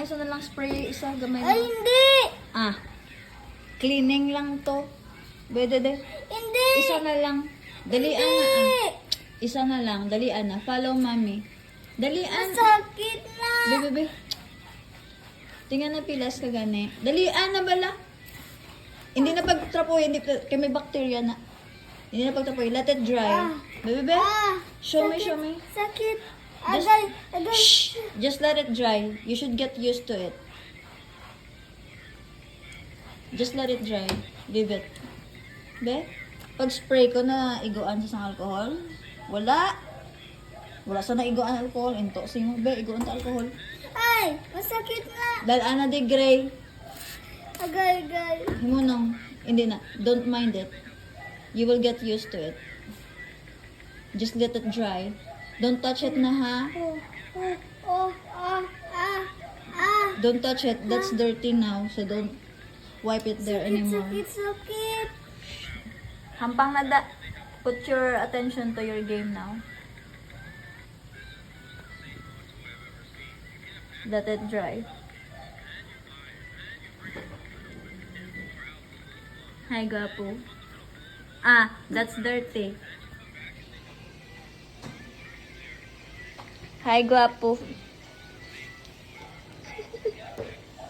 isa na lang spray, isa gamay Ay, na. hindi! Ah, cleaning lang to. Bede de. Hindi! Isa na lang. Dalian na ah. Isa na lang, dalian na. Follow mommy. Dalian. Masakit na! Bebe. Tingnan na pilas ka gani. Dalian na bala. Hindi na pagtrapoy, hindi kay may bacteria na. Hindi na pagtrapoy, let it dry. Bebe. Show me, show me. Sakit! Just- Agay! Agay! Shh! Just let it dry. You should get used to it. Just let it dry. Leave it. Be? Pag spray ko na iguan sa alcohol, wala. Wala sa na iguan alcohol. Into mo, be, iguan sa alcohol. Ay! Masakit na! Dalaan na di gray. Agay! Agay! Himo nang, hindi na. Don't mind it. You will get used to it. Just let it dry. Don't touch it na ha. Oh! Oh! Oh! Ah! Ah! Ah! Don't touch it. That's dirty now. So don't wipe it there anymore. Sakit! Sakit! Hampang na da. Put your attention to your game now. Let it dry. Hi, Gapo. Ah, that's dirty. Hi, Guapo.